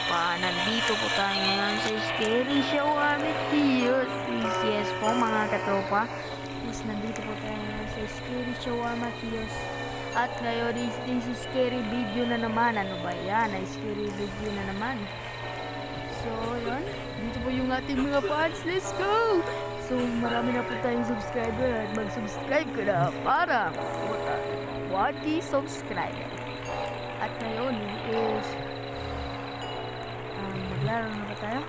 katropa, nandito po tayo ngayon sa Scary Show Amadeus. Yes po mga katropa. Yes, nandito po tayo ngayon sa Scary Show Amadeus. At ngayon is this scary video na naman. Ano ba yan? Ay scary video na naman. So yun, dito po yung ating mga fans. Let's go! So marami na po tayong subscriber at mag-subscribe ka na para pumunta 1K subscriber. At ngayon is maglaro na ba tayo?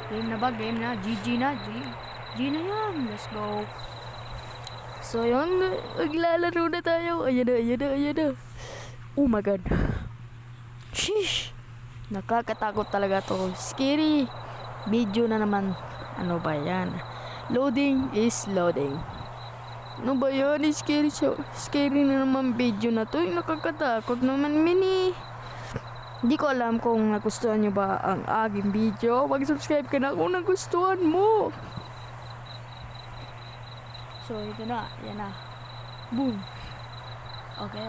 Game na ba? Game na? GG na? G na yan. Let's go. So yun, maglalaro na tayo. Ayan na. Oh my god. Sheesh. Nakakatakot talaga to. Scary video na naman. Ano ba yan? Loading is loading. Ano ba yan? Scary show. Scary na naman video na to. Nakakatakot naman mini. Hindi ko alam kung nagustuhan nyo ba ang aking video. Mag-subscribe ka na kung nagustuhan mo. So ito na. Yan na. Boom. Okay.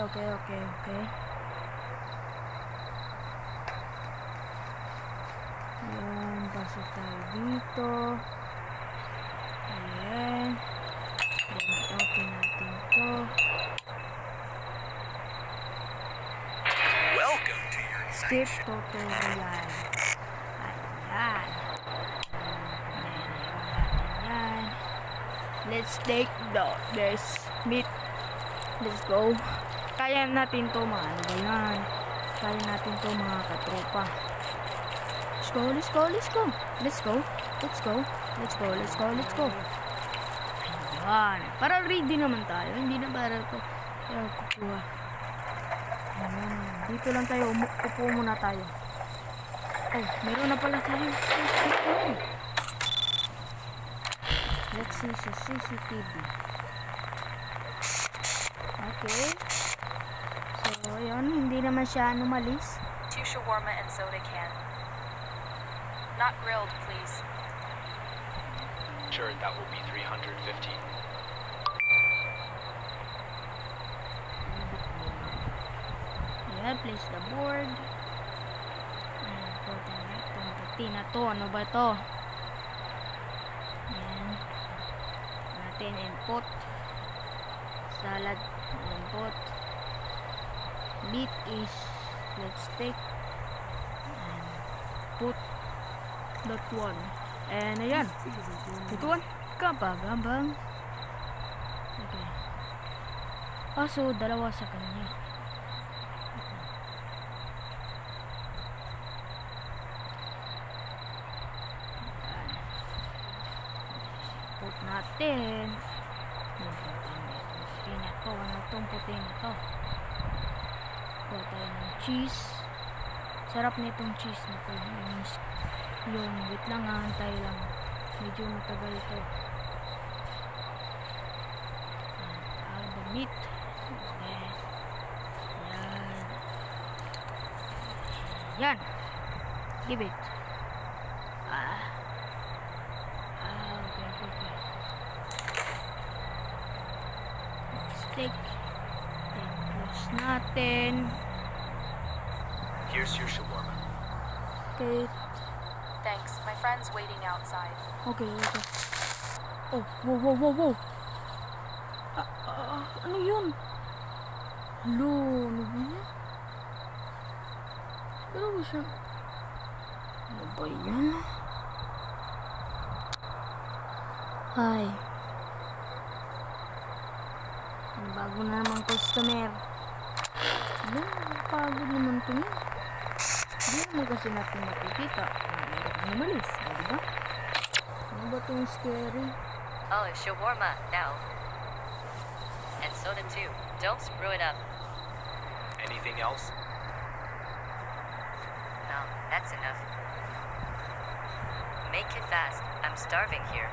Yan. Pasok tayo dito. Ayan. Then open natin to. Welcome to your Skip tutorial. Ayan. Ayan. Let's take this meat. Let's go. Kaya natin to mga ano ba yan. Kaya natin to mga katropa. Let's go. Ayan. Para ready naman tayo. Hindi na para to. Kaya kukuha. Ayan. Dito lang tayo. Upo muna tayo. Oh, meron na pala tayo. Let's see sa CCTV. Okay. So, ayun. Hindi naman siya umalis. 2 shawarma and soda can. Not grilled, please. Sure, that will be 350. Yeah, place the board. Ayan, puti na itong puti na to. Ano ba to? Ayan. Natin input. Salad input. Meat is, let's take and put that one. And ayan. Ito one. Gambang. Okay. So, dalawa sa kanya. Put natin. Puti na to. Ano itong puti na to? Kuha tayo ng cheese. Sarap na itong cheese na to. Yung wait lang, hantay lang. Medyo matagal ito. The meat. Okay. Yan. Give it. Okay. Stick. Then close natin. Here's your shawarma. Okay. Thanks. My friend's waiting outside. Okay. Oh, wow. Ano yun? Lo, ano ba yan? Ano ba siya? Ano ba yan? Hi. Ang bago na naman customer. Ano? Pagod naman ito niya. Hindi naman kasi natin makikita. Meron kang umalis. Diba? Ano ba itong scary? Oh, shawarma, now. And soda too. Don't screw it up. Anything else? No, that's enough. Make it fast. I'm starving here.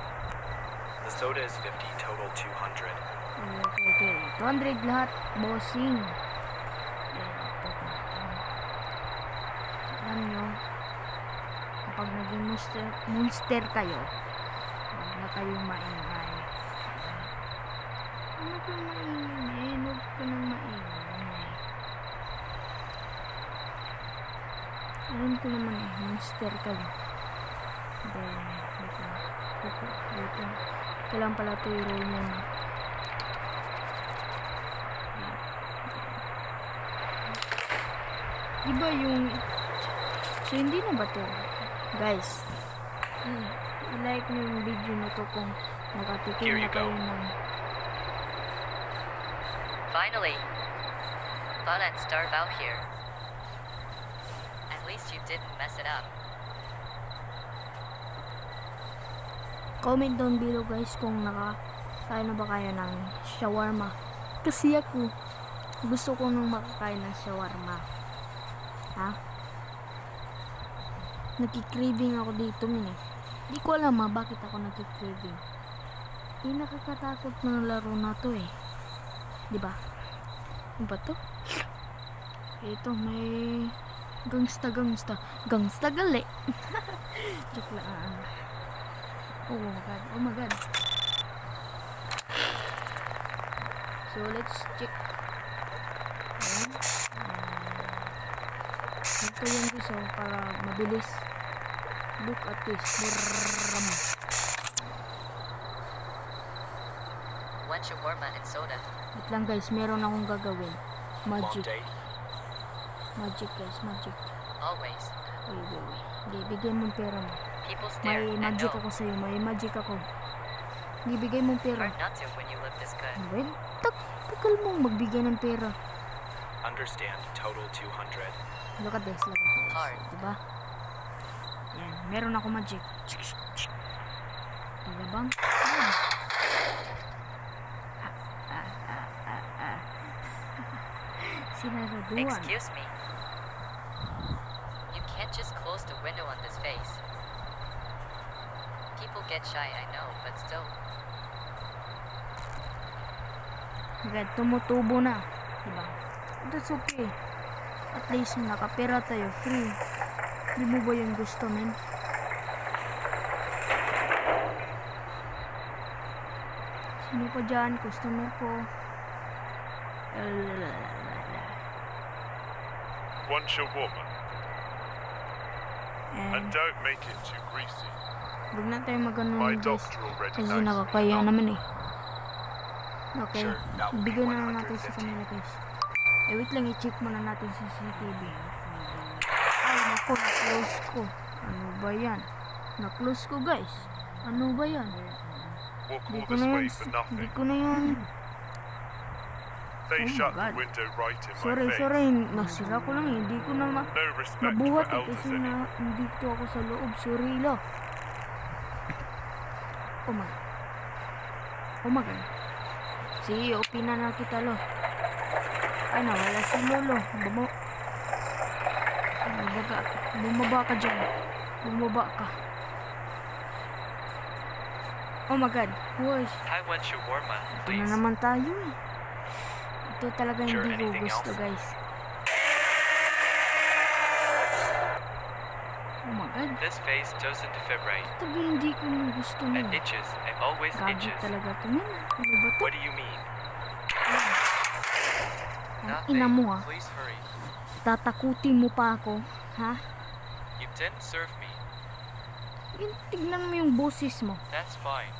The soda is 50, total 200. Okay. 200 lahat, bossing. Alam nyo, kapag naging monster kayo, huwag na kayong maingay. Ano kang maingay? Huwag ka nang maingay. Alam ko naman eh, monster ka lang. Then, wait lang. Wait lang. Kailangan pala ito i-roll muna. Diba yung... So, hindi na ba to? Guys, i-like nyo yung video na to kung nakatikim Here na you kayo go. ng... Finally. Fun and starve out here. At least you didn't mess it up. Comment down below guys kung nakakain na ba kayo ng shawarma. Kasi ako, gusto ko nang makakain ng shawarma. Ha? Nagki-craving ako dito min eh. Di ko alam bakit ako nagki-craving. Nakakatakot na laro na to eh. Diba? Ano ba to? Ito may gangsta gali. Joke lang. Oh my god. So let's check. Ayan. Ito yung gusto para mabilis. Look at this. Brrrram. One shawarma and soda. Wait lang guys, meron akong gagawin. Long Magic. day? Magic guys, magic. Always. Wait. Hindi, bigyan mong pera mo. People stare May and magic know ako sa'yo, may magic ako. Ibigay mong pera. hard not to when you look this good. Well, takal mo magbigay ng pera. Understand. Total 200. Look at this. Hard. Diba? Yan, meron ako magic. Diba bang? Yan. Sinaraduan. Excuse me. You can't just close the window on this face. People get shy, I know, but still. Agad, tumutubo na. Diba? That's okay. At least nakapera tayo. Free. Di mo ba yung gusto, men? Sino pa dyan? Customer ko. One shawarma, and And don't make it too greasy. huwag na tayo mag-ano My guys. doctor already Kasi knows. nakakaya naman eh. Okay. Sure, that will be Bigyan na lang natin sa 150. kanila guys. Wait lang, i-check muna natin sa CCTV. Ay, naku, na-close ko. Ano ba yan? Na-close ko guys. Ano ba yan? Walk Di all ko this na way yan. for Di nothing. ko na yan. They Oh my shut God. the window right in my Sorry. face. Nasira ko lang eh. Hindi ko na No respect for mabuhat eh. elders Kasi anymore. nandito ako sa loob. Sorry lo. Oh my. Oh my God. Sige, opinan na kita lo. Ay, nawala si Lolo. Bumaba ka dyan. Bumaba ka. Oh my God. Wosh. I want shawarma, Ito na please. naman tayo eh. Ito talaga Sure, hindi ko anything gusto else? guys. Oh my God. This face doesn't fit right. Talaga hindi ko na gusto mo. It itches. It always Gabi itches. talaga ito man. Ano ba ito? What do you mean? Ang ina mo ha. Please hurry. Tatakutin mo pa ako. Ha? You didn't serve me. Tignan mo yung boses mo. That's fine.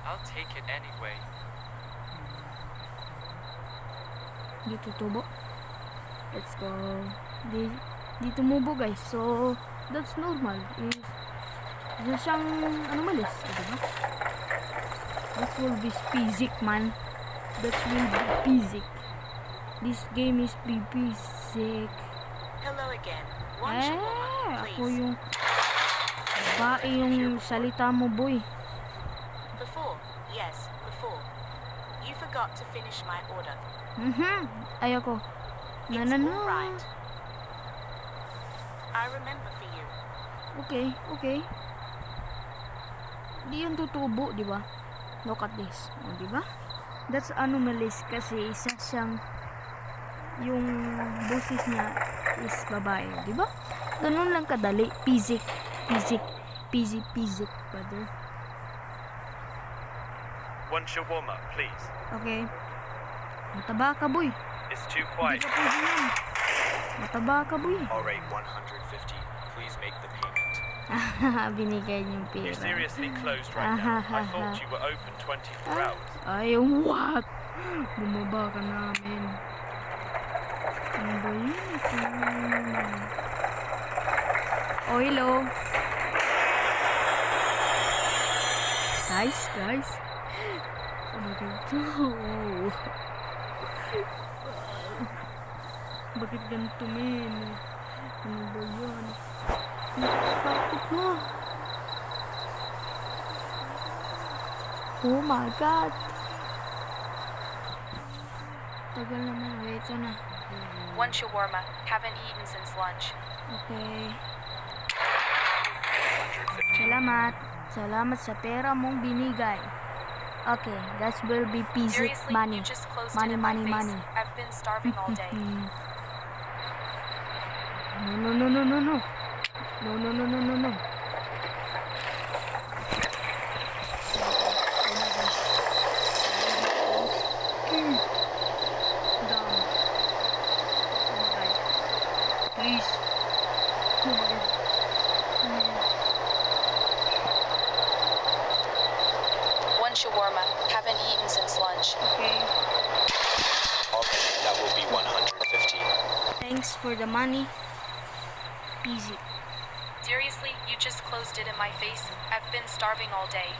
I'll take it anyway. Dito tubo. Let's go. Di tumubo guys. So, that's normal. Isa siyang anomalous. Diba? That will be physic man. That will be physic. This game is physic. Hello again. One shawarma, Ako please. yung bae yung salita mo boy. Before, yes, before. You forgot to finish my order. Ayoko. It's No. all right. I remember for you. Okay. Di yan tutubo, di ba? Look at this. O, di ba? That's anomalous kasi isa siyang yung boses niya is babae, di ba? Ganun lang kadali. Physic, brother. One shawarma, please. Okay. Mataba ka, boy. It's too Hindi quiet. ka pwede yan. Mataba ka, boy. Alright, 150. Please make the payment. Binigay niyong You're pera. seriously closed right now. I thought you were open 24 hours. Ay, what? Bumaba ka namin. Ano ba yun? Oh, hello. Guys. Ano dito? Oh. Bakit ganito, men? Ano ba yan? Nakakapit na. Oh my God. Tagal naman. Wait, ito na. One shawarma. Haven't eaten since lunch. Okay. Salamat sa pera mong binigay. Okay, that will be peasy Seriously, money. you just closed Money, it in my money, face. money. I've been starving all day. No. No. Please. One shawarma. Haven't eaten since lunch. Okay. Alright, that will be 150. Thanks for the money. Easy. Seriously, you just closed it in my face. I've been starving all day.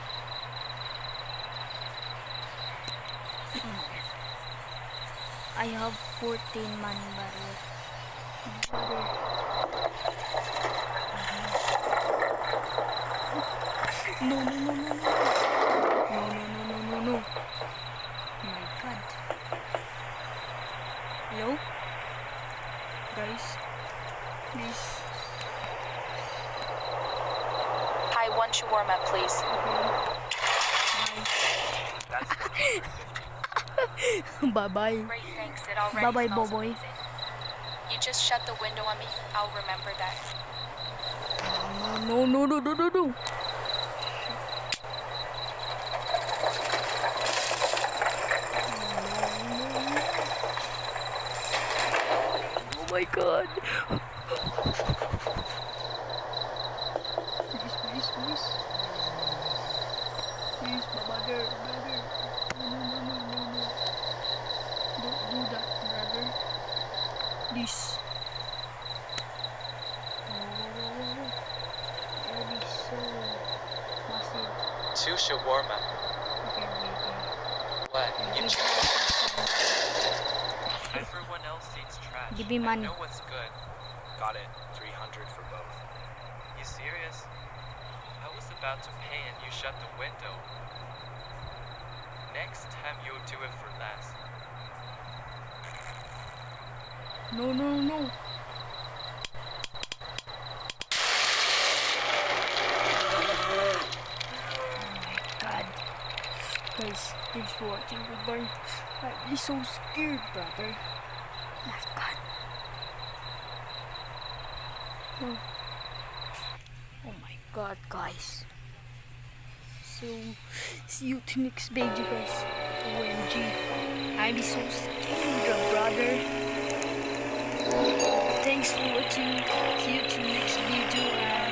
I have 14 money barrier. No. No. My God. Hello? Guys. Please. Hi, one shawarma, please. That's 150. Bye-bye. Great, thanks. It already Bye-bye, smells Boboy. amazing. You just shut the window on me. I'll remember that. No. Oh my God. Please. Please, brother. No. Don't do that, brother. Please. Already so massive. 2 shawarma. Okay. What? You Everyone else eats trash. Give me money. I know what's good. Got it. 300 for both. You serious? I was about to pay and you shut the window. Next time you'll do it for less. No. God. Guys, thanks for watching. Goodbye. I'm so scared, brother. Oh my God. No. Oh my God, guys. So, see you to next video, guys. OMG. I'm so scared, brother. Thanks for watching. See you to next video.